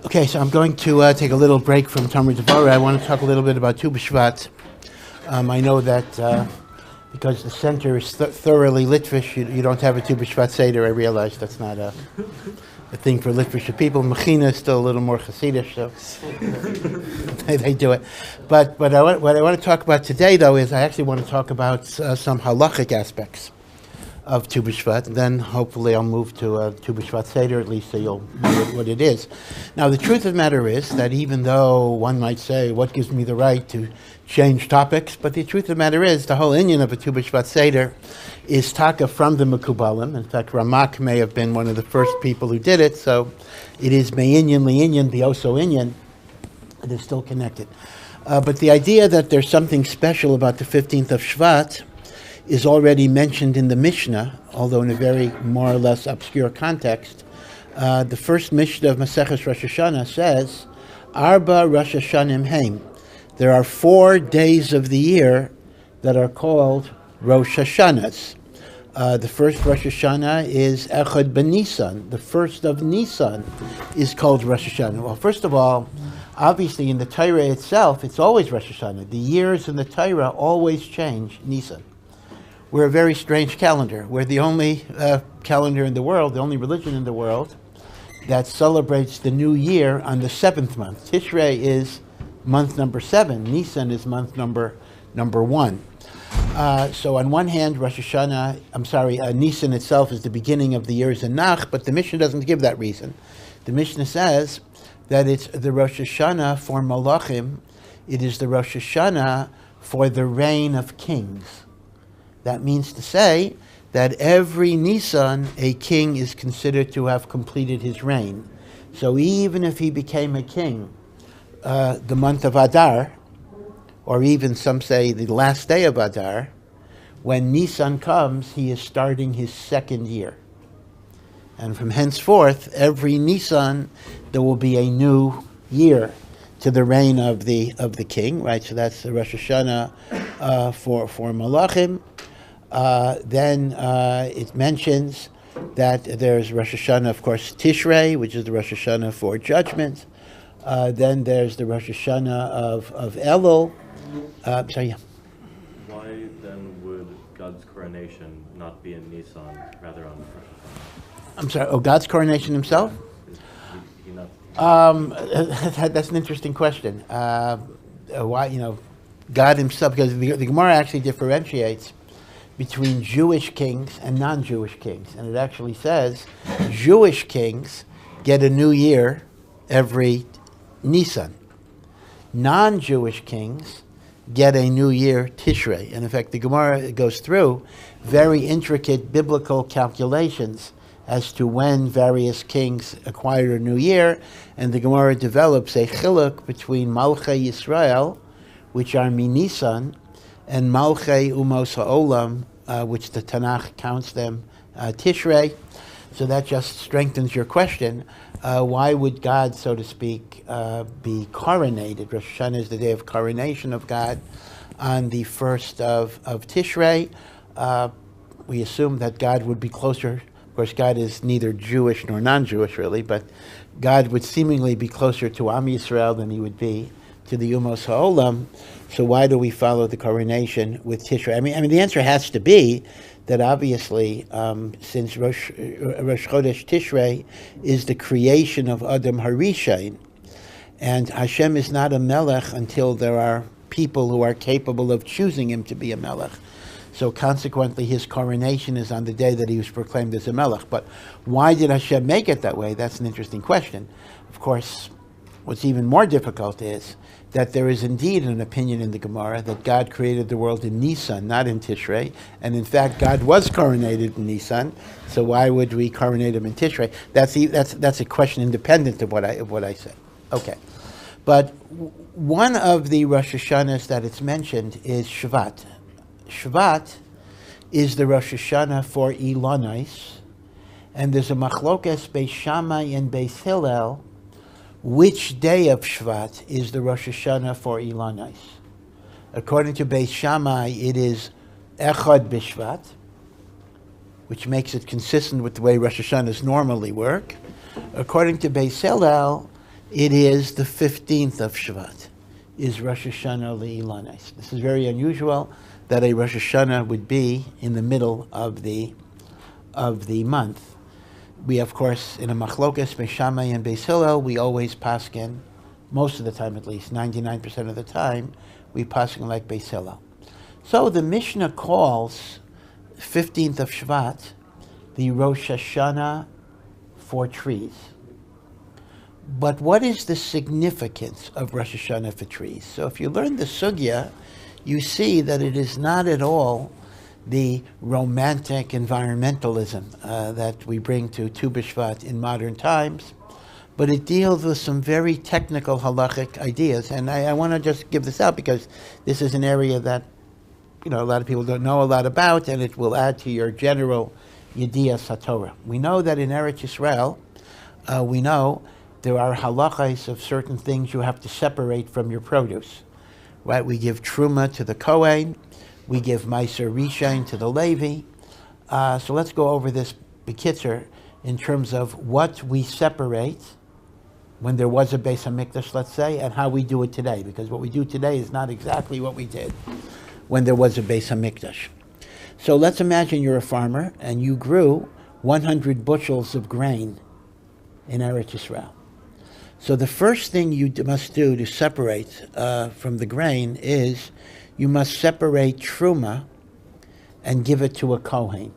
Okay, so I'm going to take a little break from Talmud Devorah. I want to talk a little bit about Tu B'Shvat. I know that because the center is thoroughly Litvish, you don't have a Tu B'Shvat Seder. I realize that's not a thing for Litvish people. Mechina is still a little more Hasidish, so they do it. But what I want to talk about today, though, is I actually want to talk about some halachic aspects of Tu B'Shvat, and then hopefully I'll move to Tu B'Shvat Seder, at least so you'll know what it is. Now, the truth of the matter is that even though one might say, what gives me the right to change topics, but the truth of the matter is the whole inyan of a Tu B'Shvat Seder is taka from the Mekubalim. In fact, Ramak may have been one of the first people who did it, so it is me'inyan li'inyan, the oso inyan. It is still connected. But the idea that there's something special about the 15th of Shvat is already mentioned in the Mishnah, although in a very more or less obscure context. The first Mishnah of Maseches Rosh Hashanah says, Arba Rosh Hashanim Heim. There are 4 days of the year that are called Rosh Hashanahs. The first Rosh Hashanah is Echad B'Nisan. The first of Nisan is called Rosh Hashanah. Well, first of all, obviously in the Torah itself, it's always Rosh Hashanah. The years in the Torah always change Nisan. We're a very strange calendar. We're the only calendar in the world, the only religion in the world that celebrates the new year on the 7th month. Tishrei is month number 7. Nisan is month number 1. So on one hand, Nisan itself is the beginning of the year Zanach, but the Mishnah doesn't give that reason. The Mishnah says that it's the Rosh Hashanah for Malachim. It is the Rosh Hashanah for the reign of kings. That means to say that every Nisan, a king is considered to have completed his reign. So even if he became a king the month of Adar, or even some say the last day of Adar, when Nisan comes, he is starting his 2nd year. And from henceforth, every Nisan, there will be a new year to the reign of the king, right? So that's the Rosh Hashanah for Malachim. Then it mentions that there's Rosh Hashanah, of course, Tishrei, which is the Rosh Hashanah for judgment. Then there's the Rosh Hashanah of Elul. Why then would God's coronation not be in Nisan, rather on Rosh Hashanah? I'm sorry, God's coronation himself? Is he not? That's an interesting question. Why, God himself, because the Gemara actually differentiates between Jewish kings and non-Jewish kings. And it actually says Jewish kings get a new year every Nisan. Non-Jewish kings get a new year Tishrei. And in fact, the Gemara goes through very intricate biblical calculations as to when various kings acquired a new year. And the Gemara develops a chiluk between Malchei Yisrael, which are Minisan, and Malchei Umos Ha'olam, which the Tanakh counts them Tishrei. So that just strengthens your question. Why would God, so to speak, be coronated? Rosh Hashanah is the day of coronation of God on the 1st of Tishrei. We assume that God would be closer. Of course, God is neither Jewish nor non-Jewish, really, but God would seemingly be closer to Am Yisrael than he would be to the Umos Ha'olam. So why do we follow the coronation with Tishrei? I mean, the answer has to be that obviously, since Rosh Chodesh Tishrei is the creation of Adam Harishain, and Hashem is not a melech until there are people who are capable of choosing him to be a melech. So consequently, his coronation is on the day that he was proclaimed as a melech. But why did Hashem make it that way? That's an interesting question. Of course, what's even more difficult is that there is indeed an opinion in the Gemara that God created the world in Nisan, not in Tishrei, and in fact God was coronated in Nisan. So why would we coronate him in Tishrei? That's a question independent of what I said. Okay, but one of the Rosh Hashanahs that it's mentioned is Shvat. Shvat is the Rosh Hashanah for Ilonais, and there's a machlokes Beis Shammai and Beis Hillel. Which day of Shvat is the Rosh Hashanah for Ilonais? According to Beis Shammai, it is Echad B'Shvat, which makes it consistent with the way Rosh Hashanahs normally work. According to Beis Hillel, It is the 15th of Shvat, is Rosh Hashanah Le'ilanes. This is very unusual that a Rosh Hashanah would be in the middle of the month. We, of course, in a machlokas, Beis Shammai and Beis Hillel, we always paskin, most of the time at least, 99% of the time, we paskin like Beis Hillel. So the Mishnah calls 15th of Shvat the Rosh Hashanah for trees. But what is the significance of Rosh Hashanah for trees? So if you learn the sugya, you see that it is not at all the romantic environmentalism that we bring to Tu B'Shvat in modern times, but it deals with some very technical halachic ideas. And I want to just give this out because this is an area that a lot of people don't know a lot about, and it will add to your general Yediyas HaTorah. We know that in Eretz Yisrael, we know there are halachas of certain things you have to separate from your produce. Right? We give truma to the Kohen, we give Meiser Rishon to the Levi. So let's go over this bekitzer in terms of what we separate when there was a Beis HaMikdash, let's say, and how we do it today, because what we do today is not exactly what we did when there was a Beis HaMikdash. So let's imagine you're a farmer and you grew 100 bushels of grain in Eretz Yisrael. So the first thing you must do to separate from the grain is you must separate truma and give it to a kohen.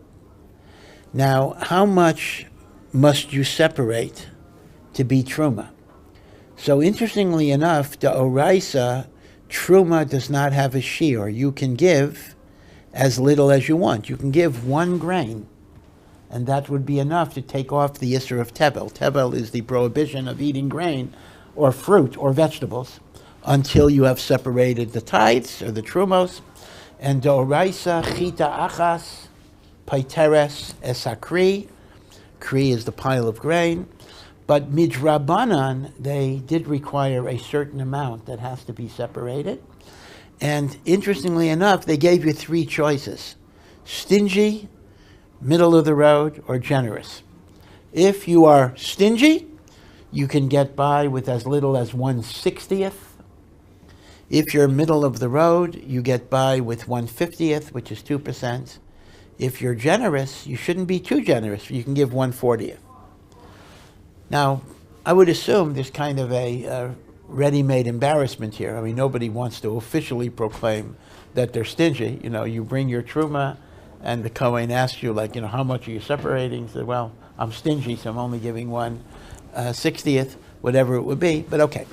Now, how much must you separate to be truma? So interestingly enough, the oraisa, truma does not have a shiur. You can give as little as you want. You can give 1 grain, and that would be enough to take off the Yisur of Tevel. Tevel is the prohibition of eating grain or fruit or vegetables until you have separated the tithes or the trumos. And Doraisa chita achas paiteres esakri. Kri is the pile of grain. But midrabanan, they did require a certain amount that has to be separated. And interestingly enough, they gave you 3 choices: stingy, middle of the road, or generous. If you are stingy, you can get by with as little as 1/60th. If you're middle of the road, you get by with 1/50th, which is 2%. If you're generous, you shouldn't be too generous. You can give 1/40th. Now, I would assume there's kind of a ready-made embarrassment here. I mean, nobody wants to officially proclaim that they're stingy. You bring your truma, and the Kohen asks you, how much are you separating? You say, well, I'm stingy, so I'm only giving 1/60th, whatever it would be, but okay.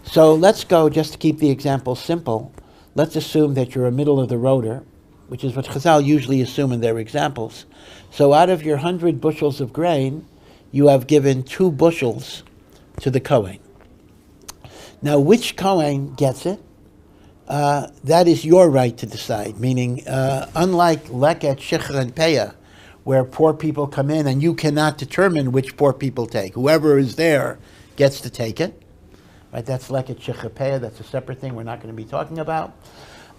So let's go, just to keep the example simple, let's assume that you're a middle-of-the-roader, which is what Chazal usually assume in their examples. So out of your 100 bushels of grain, you have given 2 bushels to the Kohen. Now, which Kohen gets it? That is your right to decide, meaning unlike Leket, Shechar, and Peah, where poor people come in and you cannot determine which poor people take. Whoever is there gets to take it. Right? That's Leket, Shechar, Peah. That's a separate thing we're not going to be talking about.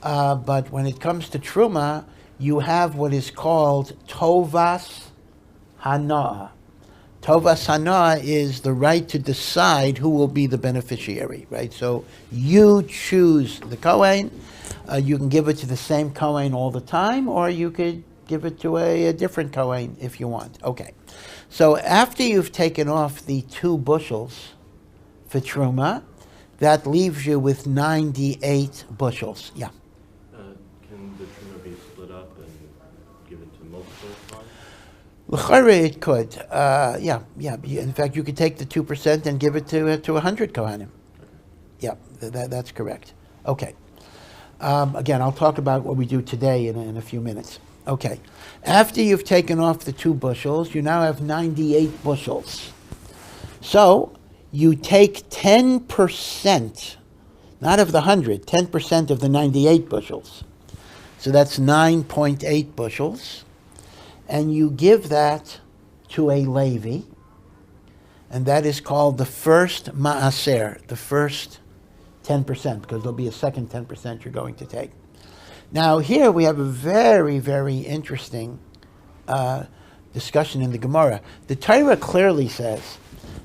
But when it comes to Truma, you have what is called Tovas Hana'ah. Tovas Hana'ah is the right to decide who will be the beneficiary, right? So you choose the Kohen. You can give it to the same Kohen all the time, or you could give it to a different Kohen if you want. Okay. So after you've taken off the 2 bushels for Truma, that leaves you with 98 bushels. Yeah. Can the Truma be split up and given to multiple Kohanim? L'chara it could. Yeah. In fact, you could take the 2% and give it to 100 Kohanim. Yeah, that's correct. Okay. Again, I'll talk about what we do today in a few minutes. Okay. After you've taken off the 2 bushels, you now have 98 bushels. So you take 10%, not of the 100, 10% of the 98 bushels. So that's 9.8 bushels. And you give that to a Levi, and that is called the first Ma'aser, the first 10%, because there'll be a second 10% you're going to take. Now here we have a very, very interesting discussion in the Gemara. The Torah clearly says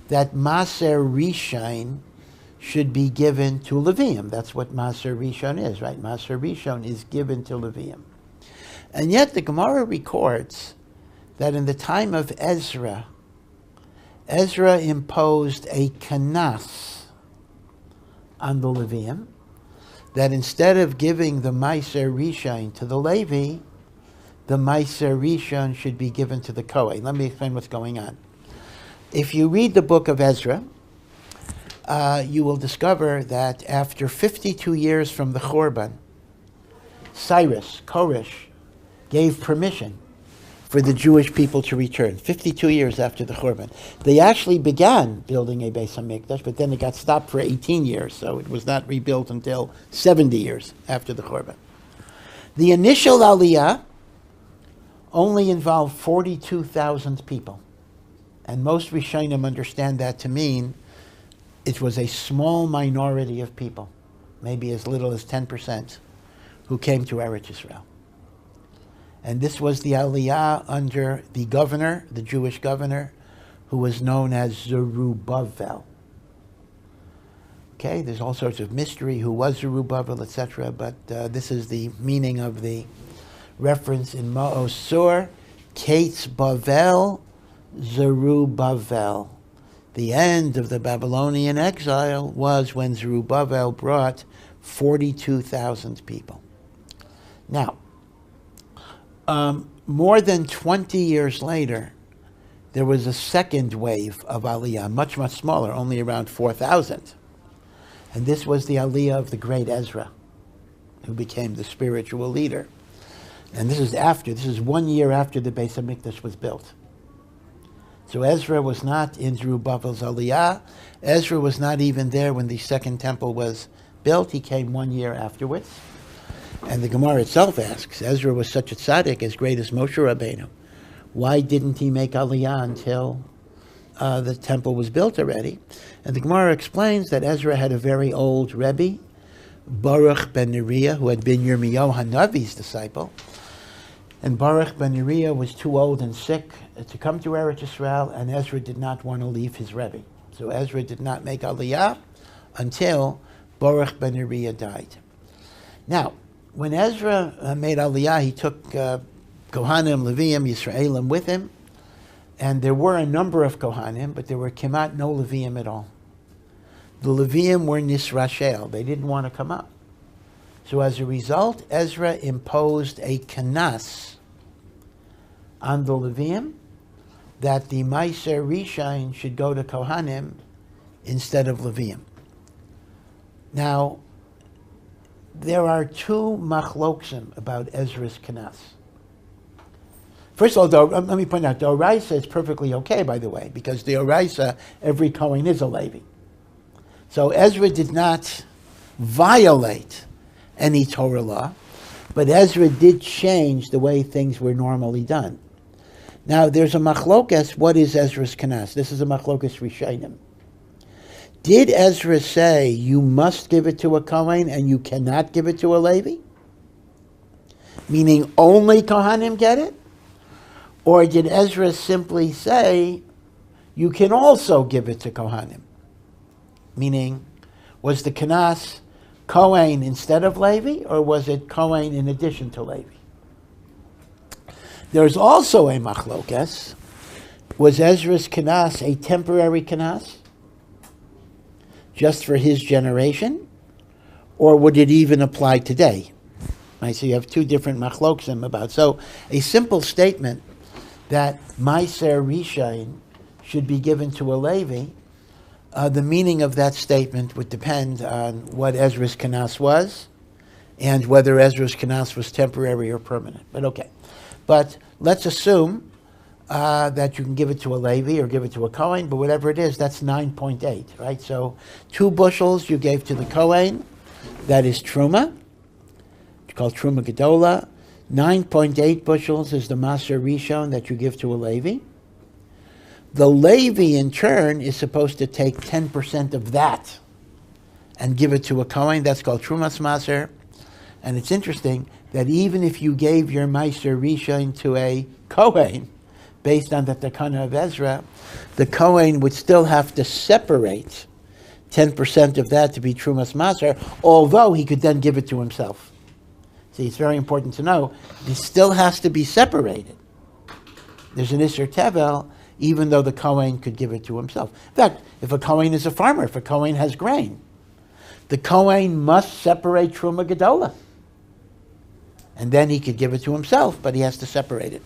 that Maser Rishon should be given to Levium. That's what Maser Rishon is, right? Maser Rishon is given to Levium. And yet the Gemara records that in the time of Ezra, Ezra imposed a kanas on the Levium, that instead of giving the Maser Rishon to the Levi, the Maser Rishon should be given to the Kohen. Let me explain what's going on. If you read the book of Ezra, you will discover that after 52 years from the Churban, Cyrus, Koresh, gave permission for the Jewish people to return, 52 years after the Churban. They actually began building a Beis HaMikdash, but then it got stopped for 18 years, so it was not rebuilt until 70 years after the Churban. The initial Aliyah only involved 42,000 people, and most Rishonim understand that to mean it was a small minority of people, maybe as little as 10%, who came to Eretz Yisrael. And this was the Aliyah under the governor, the Jewish governor, who was known as Zerubbabel. Okay, there's all sorts of mystery, who was Zerubbabel, etc., but this is the meaning of the reference in Ma'os Sur, Kates Bavel, Zerubbabel. The end of the Babylonian exile was when Zerubbabel brought 42,000 people. Now, more than 20 years later, there was a second wave of Aliyah, much, much smaller, only around 4,000. And this was the Aliyah of the great Ezra, who became the spiritual leader. And this is 1 year after the Beis HaMikdash was built. So Ezra was not in Zerubbabel's Aliyah. Ezra was not even there when the second temple was built. He came 1 year afterwards. And the Gemara itself asks, Ezra was such a tzaddik as great as Moshe Rabbeinu. Why didn't he make Aliyah until the temple was built already? And the Gemara explains that Ezra had a very old Rebbe, Baruch ben Neriah, who had been Yirmiyahu Hanavi's disciple. And Baruch ben Neriah was too old and sick to come to Eretz Yisrael, and Ezra did not want to leave his Rebbe. So Ezra did not make Aliyah until Baruch ben Neriah died. Now, when Ezra made Aliyah, he took Kohanim, Leviim, Yisraelim with him, and there were a number of Kohanim, but there were kemat no Leviim at all. The Leviim were Nisrashel. They didn't want to come up. So as a result, Ezra imposed a kanas on the Leviim that the Maser Rishon should go to Kohanim instead of Leviim. Now, there are two machloksim about Ezra's kanas. First of all, let me point out, the Oraisa is perfectly okay, by the way, because the Oraisa, every Kohen is a Levi. So Ezra did not violate any Torah law, but Ezra did change the way things were normally done. Now, there's a machlokas, what is Ezra's kanas? This is a machlokas Rishonim. Did Ezra say you must give it to a Kohen and you cannot give it to a Levi? Meaning only Kohanim get it? Or did Ezra simply say you can also give it to Kohanim? Meaning, was the kanas Kohen instead of Levi, or was it Kohen in addition to Levi? There's also a machlokas. Was Ezra's kanas a temporary kanas, just for his generation, or would it even apply today? Right, so you have two different machloksim about. So a simple statement that Maser Rishon should be given to a Levi, the meaning of that statement would depend on what Ezra's kanas was and whether Ezra's kanas was temporary or permanent. But okay. But let's assume that you can give it to a Levi or give it to a Kohen, but whatever it is, that's 9.8, right? So 2 bushels you gave to the Kohen, that is Truma. It's called Truma Gedola. 9.8 bushels is the Maser Rishon that you give to a Levi. The Levi, in turn, is supposed to take 10% of that and give it to a Kohen. That's called Trumas Maser. And it's interesting that even if you gave your Maser Rishon to a Kohen, based on the Takana of Ezra, the Kohen would still have to separate 10% of that to be Trumas Maser, although he could then give it to himself. See, it's very important to know, it still has to be separated. There's an Isser Tevel, even though the Kohen could give it to himself. In fact, if a Kohen is a farmer, if a Kohen has grain, the Kohen must separate Truma Gedola. And then he could give it to himself, but he has to separate it.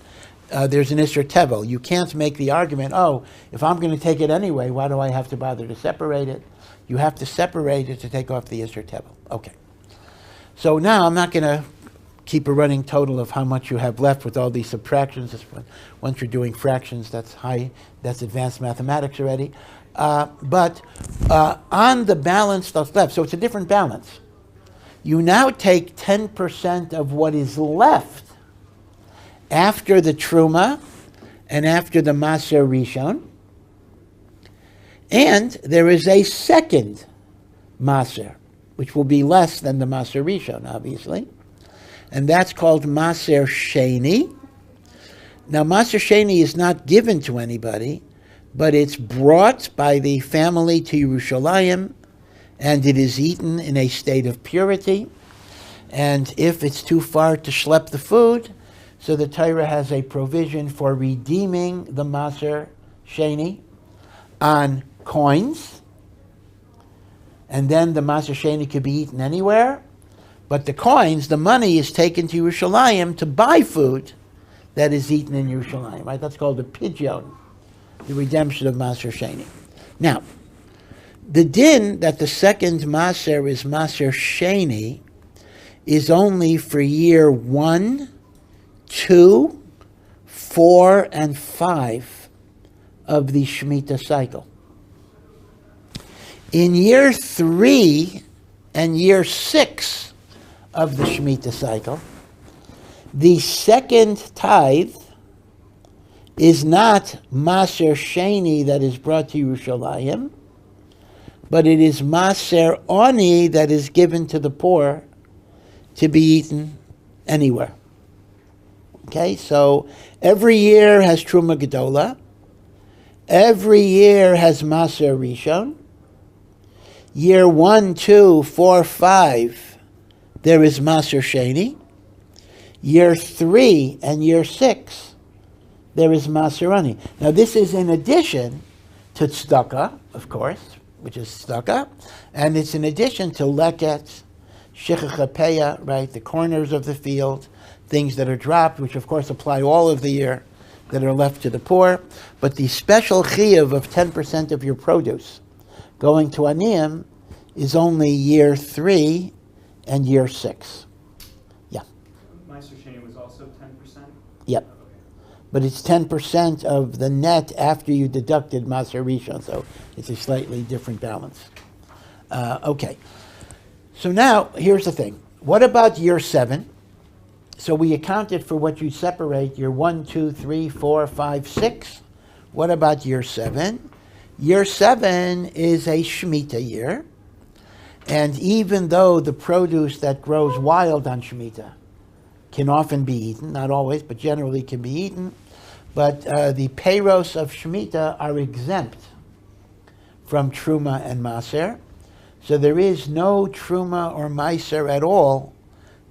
There's an Isser Tevel. You can't make the argument, oh, if I'm going to take it anyway, why do I have to bother to separate it? You have to separate it to take off the Isser Tevel. Okay. So now I'm not going to keep a running total of how much you have left with all these subtractions. Once you're doing fractions, that's advanced mathematics already. But on the balance that's left, so it's a different balance. You now take 10% of what is left after the Truma and after the Maser Rishon, and there is a second Maser, which will be less than the Maser Rishon, obviously, and that's called Maser Sheni. Now, Maser Sheni is not given to anybody, but it's brought by the family to Yerushalayim, and it is eaten in a state of purity. And if it's too far to schlep the food, so the Torah has a provision for redeeming the Maser Sheni on coins, and then the Maser Sheni could be eaten anywhere, but the coins, the money, is taken to Yerushalayim to buy food that is eaten in Yerushalayim, right? That's called the pidyon, the redemption of Maser Sheni. Now, the din that the second Maser is Maser Sheni is only for year 1, 2, 4, and 5 of the Shemitah cycle. In year 3 and year 6 of the Shemitah cycle, the second tithe is not Maser Sheni that is brought to Yerushalayim, but it is Maser Oni that is given to the poor to be eaten anywhere. Okay, so every year has Truma Gedola. Every year has Maser Rishon. Year 1, 2, 4, 5, there is Maser Sheni. Year 3 and year 6, there is Maser Ani. Now this is in addition to tzedakah, of course, which is tzedakah, and it's in addition to leket, shichachapeya, right, the corners of the field, things that are dropped, which of course apply all of the year, that are left to the poor. But the special chiyuv of 10% of your produce going to aniyim is only year 3 and year 6. Yeah. Meister Sheni was also 10%? Yep. Okay. But it's 10% of the net after you deducted Maser Rishon, so it's a slightly different balance. Okay. So now, here's the thing. What about year 7? So we accounted for what you separate, year 1, 2, 3, 4, 5, 6. What about year 7? Year 7 is a Shemitah year. And even though the produce that grows wild on Shemitah can often be eaten, not always, but generally can be eaten, but the peiros of Shemitah are exempt from Truma and Maser. So there is no Truma or Maser at all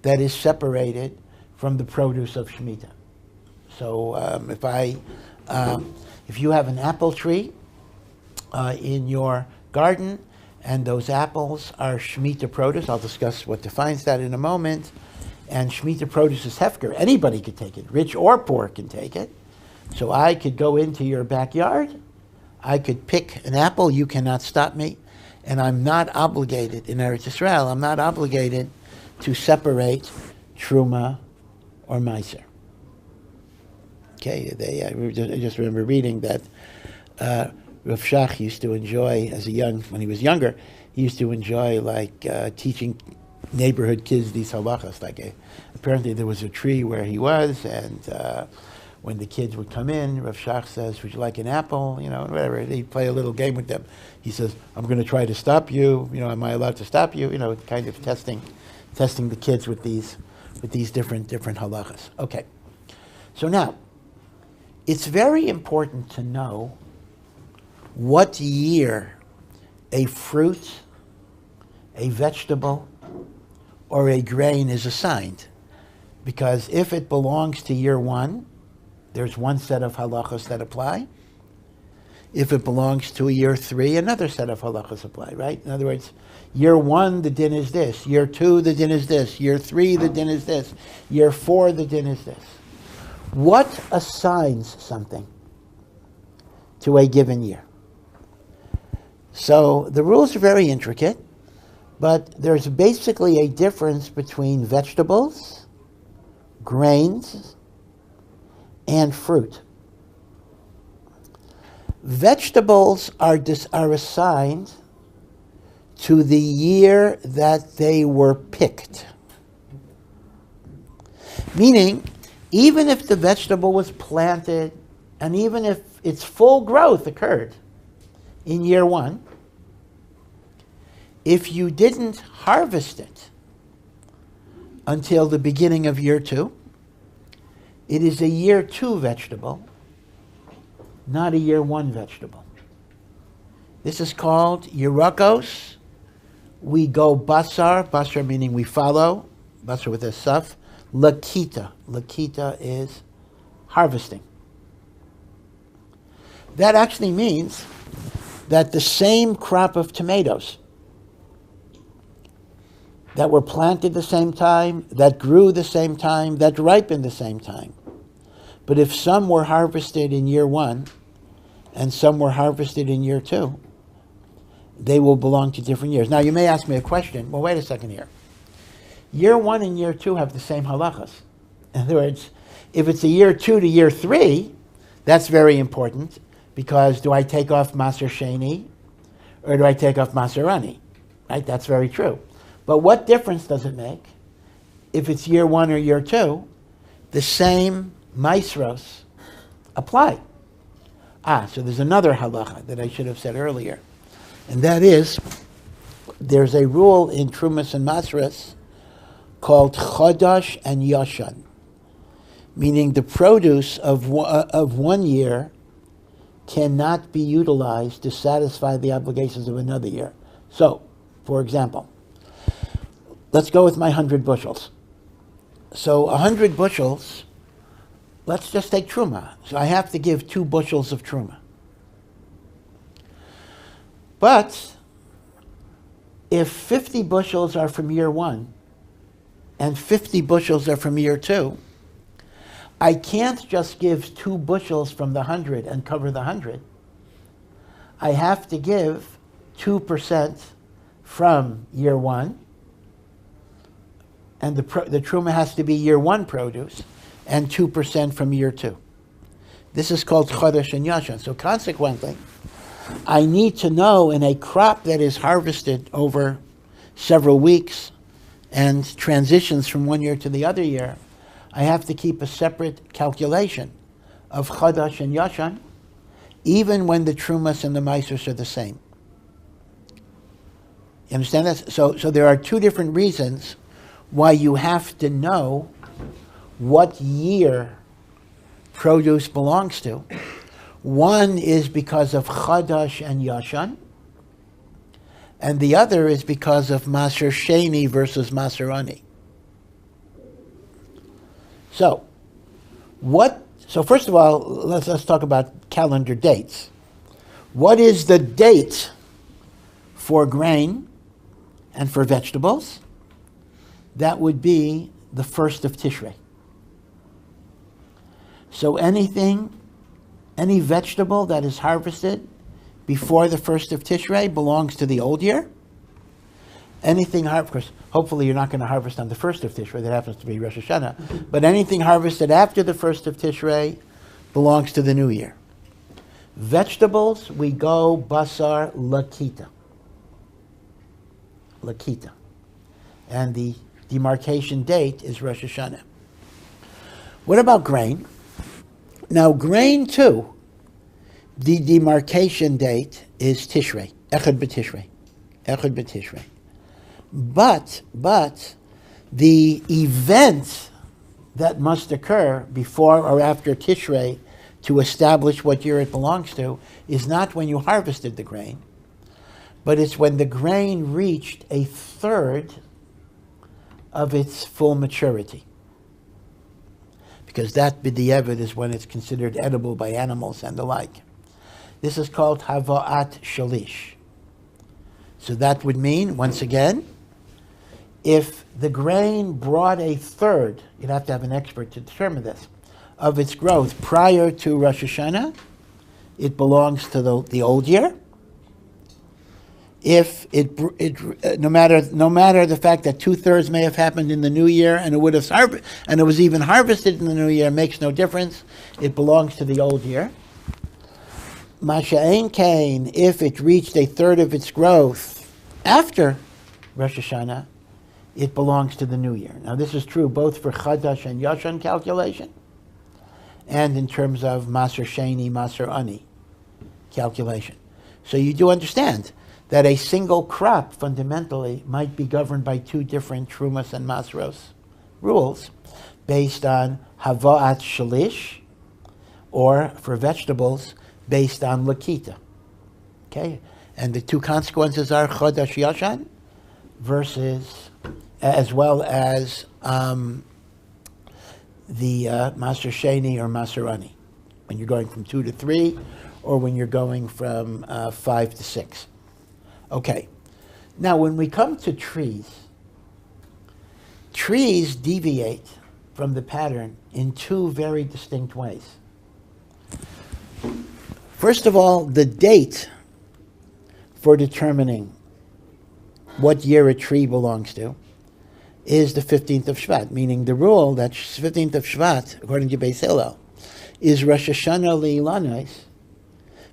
that is separated from the produce of Shemitah. So if you have an apple tree in your garden, and those apples are Shemitah produce, I'll discuss what defines that in a moment, and Shemitah produce is hefker. Anybody could take it, rich or poor can take it. So I could go into your backyard, I could pick an apple, you cannot stop me, and I'm not obligated, in Eretz Yisrael, I'm not obligated to separate Truma or Meiser. Okay, I just remember reading that Rav Shach used to enjoy, when he was younger, he used to enjoy teaching neighborhood kids these halachas. Apparently there was a tree where he was, and when the kids would come in, Rav Shach says, "Would you like an apple?" Whatever. He'd play a little game with them. He says, "I'm going to try to stop you. Am I allowed to stop you?" Kind of testing the kids with these different halachas. Okay. So now, It's very important to know what year a fruit, a vegetable, or a grain is assigned. Because if it belongs to year one, there's one set of halachas that apply. If it belongs to a year three, another set of halachas apply, right? In other words, year one, the din is this. Year two, the din is this. Year three, the din is this. Year four, the din is this. What assigns something to a given year? So the rules are very intricate, but there's basically a difference between vegetables, grains, and fruit. Vegetables are assigned to the year that they were picked. Meaning, even if the vegetable was planted, and even if its full growth occurred in year one, if you didn't harvest it until the beginning of year two, it is a year two vegetable, not a year one vegetable. This is called Yerakos. We go basar, basar meaning we follow, basar with a suf, lakita. Lakita is harvesting. That actually means that the same crop of tomatoes that were planted the same time, that grew the same time, that ripened the same time. But if some were harvested in year one and some were harvested in year two, they will belong to different years. Now you may ask me a question, well wait a second here. Year one and year two have the same halachas. In other words, if it's a year two to year three, that's very important because do I take off Maser Sheni or do I take off Maser Ani? Right, that's very true. But what difference does it make if it's year one or year two? The same maisros apply. So there's another halacha that I should have said earlier. And that is, there's a rule in Trumas and Masras called Chadash and Yashan, meaning the produce of one year cannot be utilized to satisfy the obligations of another year. So, for example, let's go with my 100 bushels. So 100 bushels, let's just take Truma. So I have to give 2 bushels of Truma. But if 50 bushels are from year one and 50 bushels are from year two, I can't just give 2 bushels from the 100 and cover the 100. I have to give 2% from year one, and the Truma has to be year one produce, and 2% from year two. This is called Chodesh and Yashan. So consequently, I need to know in a crop that is harvested over several weeks and transitions from one year to the other year, I have to keep a separate calculation of Chodesh and Yashan, even when the Trumas and the Maisers are the same. You understand that? So there are 2 different reasons why you have to know what year produce belongs to. One is because of Chadash and Yashan, and the other is because of Maser Sheni versus Maser Ani. So first of all, let's talk about calendar dates. What is the date for grain and for vegetables? That would be the 1st of Tishrei. So any vegetable that is harvested before the 1st of Tishrei belongs to the old year. Of course, hopefully you're not going to harvest on the 1st of Tishrei, that happens to be Rosh Hashanah, but anything harvested after the 1st of Tishrei belongs to the new year. Vegetables, we go basar lakita. Lakita. And the demarcation date is Rosh Hashanah. What about grain? Now, grain too, the demarcation date is Tishrei, Echad B'Tishrei. But the event that must occur before or after Tishrei to establish what year it belongs to is not when you harvested the grain, but it's when the grain reached a third of its full maturity. Because that b'di'evet is when it's considered edible by animals and the like. This is called hava'at shalish. So that would mean, once again, if the grain brought a third, you'd have to have an expert to determine this, of its growth prior to Rosh Hashanah, it belongs to the old year. If no matter the fact that 2/3 may have happened in the new year and it was even harvested in the new year, makes no difference. It belongs to the old year. Masha'en kain, if it reached a third of its growth after Rosh Hashanah, it belongs to the new year. Now this is true both for Chadash and Yashan calculation, and in terms of Maser Sheni, Maser Ani calculation. So you do understand that a single crop fundamentally might be governed by two different Trumas and Masros rules based on Hava'at Shalish, or for vegetables, based on Lakita. Okay? And the two consequences are Chodesh Yashan versus, as well as the Maser Sheni or Maser Ani, when you're going from 2 to 3, or when you're going from 5 to 6. Okay. Now, when we come to trees deviate from the pattern in two very distinct ways. First of all, the date for determining what year a tree belongs to is the 15th of Shvat, meaning the rule that 15th of Shvat, according to Beis Hillel, is Rosh Hashanah Le'ilanos,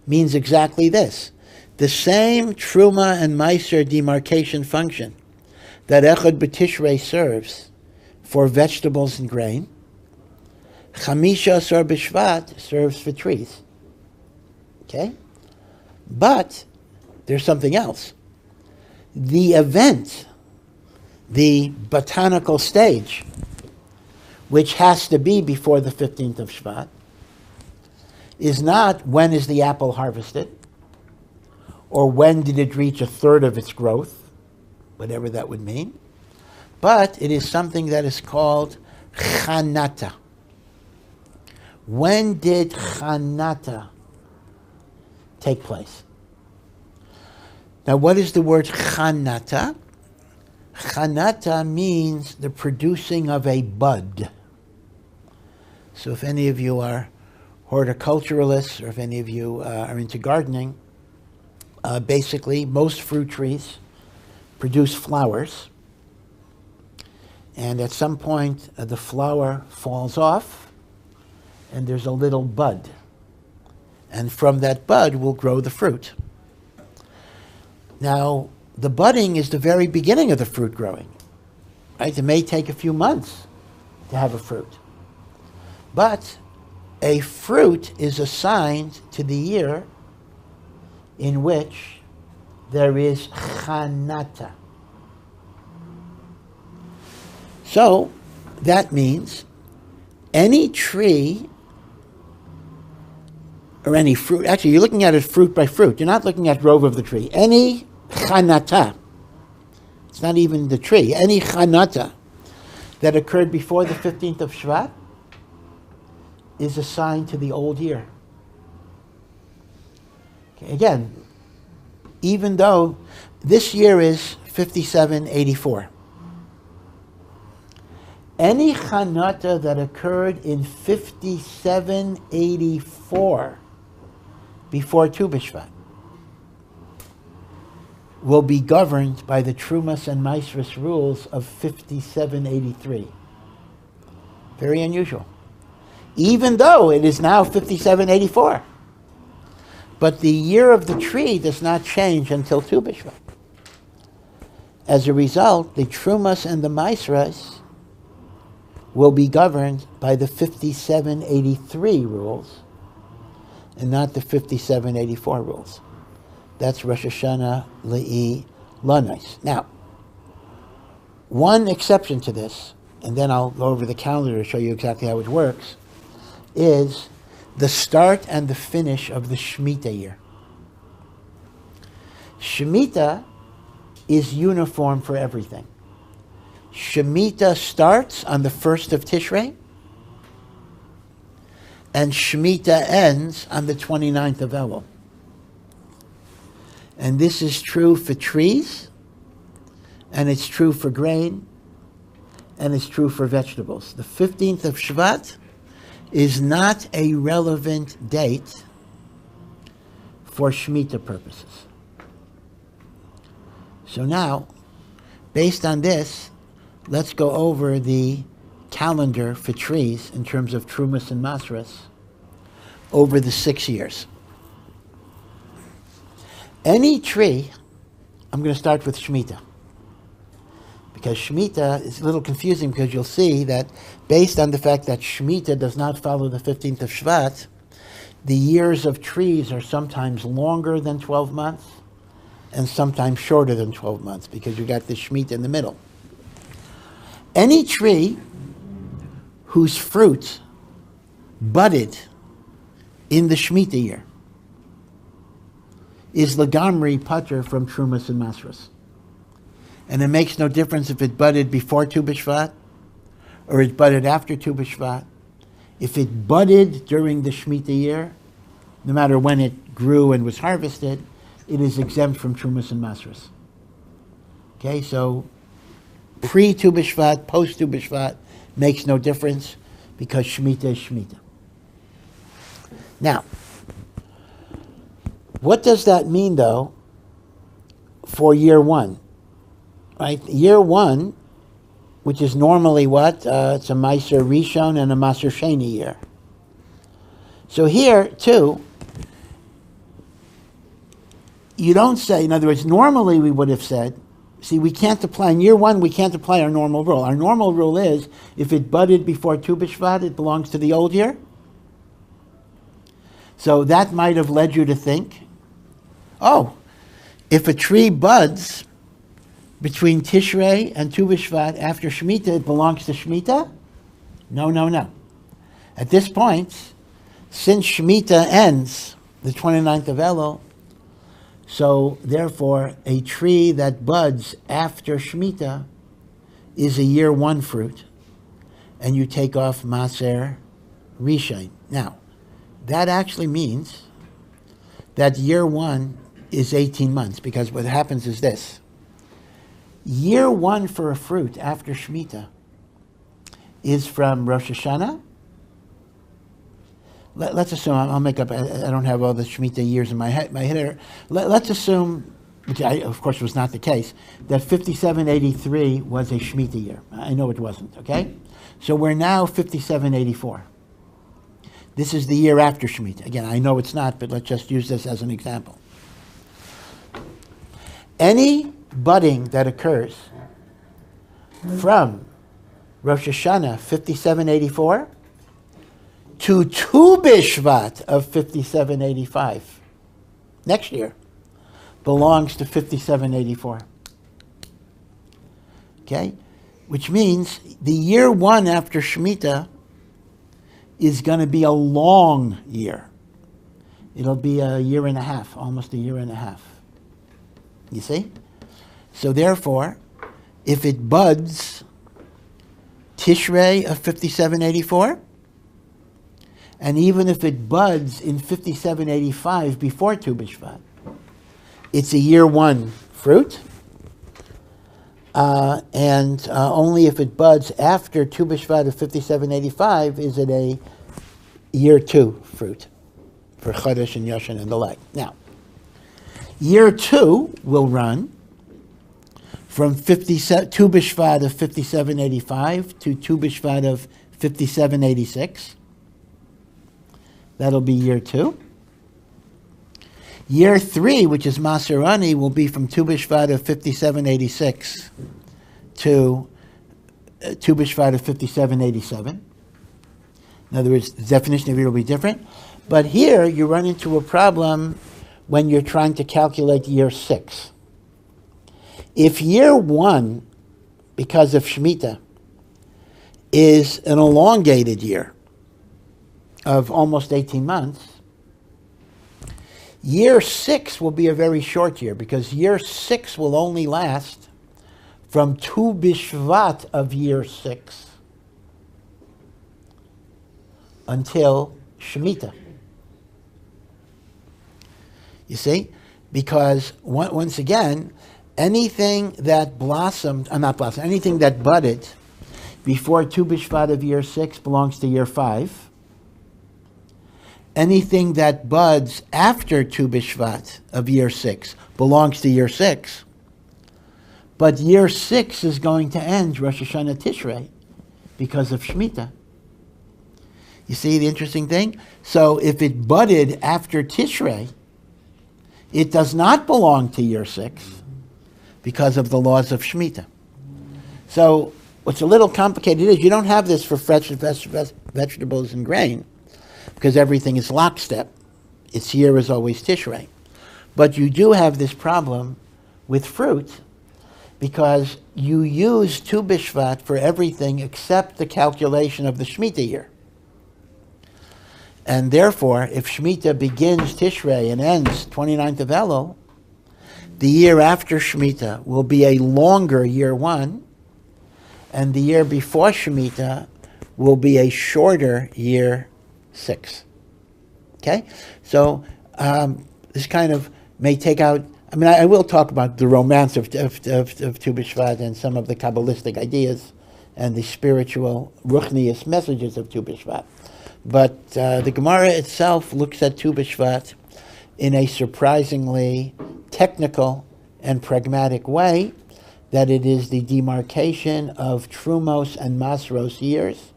means exactly this. The same Truma and Meiser demarcation function that Echad B'Tishrei serves for vegetables and grain, Chamisha Asar B'Shvat serves for trees. Okay? But there's something else. The event, the botanical stage, which has to be before the 15th of Shvat, is not when is the apple harvested, or when did it reach a third of its growth, whatever that would mean, but it is something that is called Chanata. When did Chanata take place? Now, what is the word Chanata? Chanata means the producing of a bud. So if any of you are horticulturalists, or if any of you are into gardening, basically most fruit trees produce flowers, and at some point the flower falls off and there's a little bud, and from that bud will grow the fruit. Now, the budding is the very beginning of the fruit growing, right? It may take a few months to have a fruit, but a fruit is assigned to the year in which there is Chanata. So that means any tree or any fruit, actually you're looking at it fruit by fruit, you're not looking at growth of the tree. Any Chanata, it's not even the tree, any Chanata that occurred before the 15th of Shvat is assigned to the old year. Okay, again, even though this year is 5784, any Chanata that occurred in 5784 before Tu B'Shvat will be governed by the Trumas and Maisris rules of 5783. Very unusual. Even though it is now 5784. But the year of the tree does not change until Tu B'Shvat. As a result, the Trumas and the Maisras will be governed by the 5783 rules and not the 5784 rules. That's Rosh Hashanah Le'ilanos. Now, one exception to this, and then I'll go over the calendar to show you exactly how it works, is the start and the finish of the Shemitah year. Shemitah is uniform for everything. Shemitah starts on the 1st of Tishrei, and Shemitah ends on the 29th of Elul. And this is true for trees, and it's true for grain, and it's true for vegetables. The 15th of Shvat is not a relevant date for Shemitah purposes. So now, based on this, let's go over the calendar for trees in terms of Trumas and Masras over the 6 years. Any tree, I'm going to start with Shemitah, because Shemitah is a little confusing, because you'll see that based on the fact that Shemitah does not follow the 15th of Shvat, the years of trees are sometimes longer than 12 months and sometimes shorter than 12 months, because you got the Shemitah in the middle. Any tree whose fruit budded in the Shemitah year is Lagamri Pater from Trumas and Masras. And it makes no difference if it budded before Tu B'Shvat or it budded after Tu B'Shvat. If it budded during the Shemitah year, no matter when it grew and was harvested, it is exempt from Trumas and Masras. Okay, so pre-Tu B'Shvat, post-Tu B'Shvat makes no difference, because Shemitah is Shemitah. Now, what does that mean, though, for year one? Right, year one, which is normally what? It's a Meiser Rishon and a Maser Sheni year. So here, too, you don't say, in other words, normally we would have said, see, we can't apply, in year one, we can't apply our normal rule. Our normal rule is, if it budded before Tu B'Shvat, it belongs to the old year. So that might have led you to think, oh, if a tree buds between Tishrei and Tu B'Shvat after Shemitah, it belongs to Shemitah? No, no, no. At this point, since Shemitah ends the 29th of Elul, so therefore a tree that buds after Shemitah is a year one fruit, and you take off Maser Rishon. Now, that actually means that year one is 18 months, because what happens is this. Year one for a fruit after Shemitah is from Rosh Hashanah. Let's assume, I'll make up, I don't have all the Shemitah years in my head. Let's assume, which of course was not the case, that 5783 was a Shemitah year. I know it wasn't, okay? So we're now 5784. This is the year after Shemitah. Again, I know it's not, but let's just use this as an example. Any budding that occurs from Rosh Hashanah 5784 to Tu B'Shvat of 5785 next year belongs to 5784. Okay? Which means the year one after Shemitah is going to be a long year. It'll be a year and a half, almost a year and a half. You see? So therefore, if it buds Tishrei of 5784, and even if it buds in 5785 before Tu B'Shvat, it's a year one fruit. And only if it buds after Tu B'Shvat of 5785 is it a year two fruit for Kaddish and Yashin and the like. Now, year two will run from Tu B'Shvat of 5785 to Tu B'Shvat of 5786. That'll be year two. Year three, which is Maserani, will be from Tu B'Shvat of 5786 to Tu B'Shvat of 5787. In other words, the definition of year will be different. But here, you run into a problem when you're trying to calculate year six. If year one, because of Shemitah, is an elongated year, of almost 18 months, year 6 will be a very short year, because year 6 will only last from Tu B'Shvat of year 6 until Shemitah. You see? Because once again, anything that anything that budded before Tu B'Shvat of year 6 belongs to year 5. Anything that buds after Tu B'Shvat of year 6 belongs to year 6. But year 6 is going to end Rosh Hashanah Tishrei because of Shemitah. You see the interesting thing? So if it budded after Tishrei, it does not belong to year 6 because of the laws of Shemitah. So what's a little complicated is you don't have this for fresh vegetables and grain, because everything is lockstep. Its year is always Tishrei. But you do have this problem with fruit, because you use Tu B'Shvat for everything except the calculation of the Shemitah year. And therefore, if Shemitah begins Tishrei and ends 29th of Elul, the year after Shemitah will be a longer year 1, and the year before Shemitah will be a shorter year 6. Okay? So this kind of may take out, I will talk about the romance of Tu B'Shvat and some of the Kabbalistic ideas and the spiritual Ruchnius messages of Tu B'Shvat. But the Gemara itself looks at Tu B'Shvat in a surprisingly technical and pragmatic way, that it is the demarcation of Trumos and Masros years.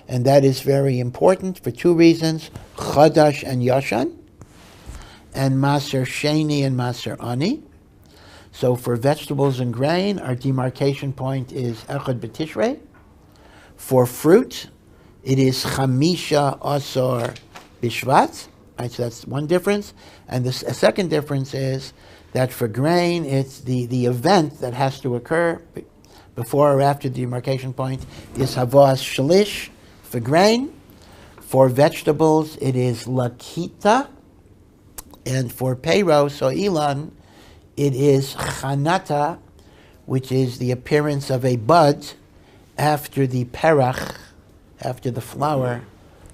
And that is very important for 2 reasons: Chadash and Yashan, and Maser Sheni and Maser Ani. So for vegetables and grain, our demarcation point is Echad B'Tishrei. For fruit, it is Chamisha Asar B'Shvat. Right, so that's one difference. And a second difference is that for grain, it's the event that has to occur before or after the demarcation point is Havas Shalish for grain. For vegetables, it is Lakita. And for Peiros or Ilan, it is Chanata, which is the appearance of a bud after the perach, after the flower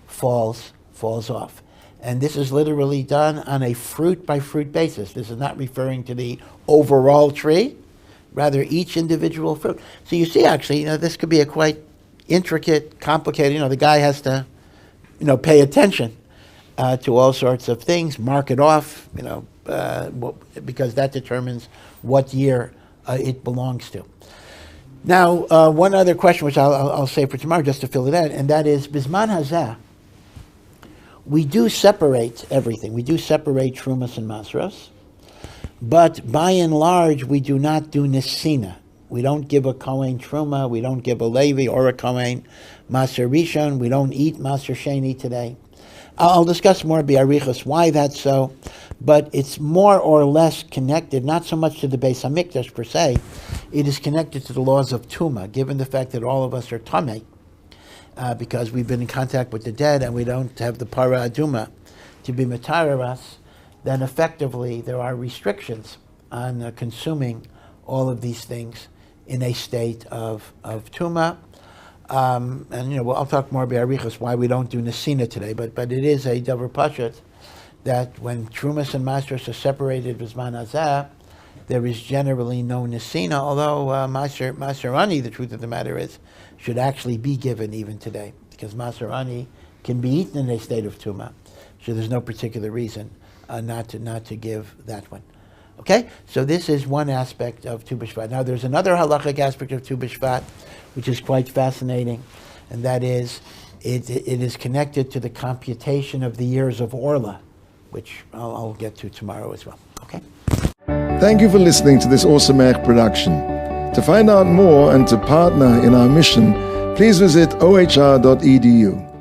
falls off. And this is literally done on a fruit-by-fruit basis. This is not referring to the overall tree, rather each individual fruit. So you see, actually, this could be a quite intricate, complicated, the guy has to, pay attention to all sorts of things, mark it off, because that determines what year it belongs to. Now, one other question, which I'll say for tomorrow, just to fill it out, and that is, Bisman Hazeh, we do separate everything. We do separate Trumas and Masros, but by and large, we do not do Nesina. We don't give a Kohen Truma, we don't give a Levi or a Kohen Maser Rishon, we don't eat Maser Sheni today. I'll discuss more Biarichos why that's so, but it's more or less connected, not so much to the Beis HaMikdash per se, it is connected to the laws of Tuma, given the fact that all of us are Tameh, because we've been in contact with the dead and we don't have the Para Aduma to be Matarer us, then effectively there are restrictions on consuming all of these things in a state of Tuma. I'll talk more about Arichas why we don't do Nesina today, but it is a Davar Pashat that when Trumas and Masros are separated with Zman Hazeh, there is generally no Nesina, although Maser Ani, the truth of the matter is, should actually be given even today, because Maser Ani can be eaten in a state of Tuma. So there's no particular reason not to give that one. Okay, so this is one aspect of Tu B'Shvat. Now there's another halachic aspect of Tu B'Shvat, which is quite fascinating, and that is, it is connected to the computation of the years of Orla, which I'll get to tomorrow as well. Okay. Thank you for listening to this Awesome Ech production. To find out more and to partner in our mission, please visit ohr.edu.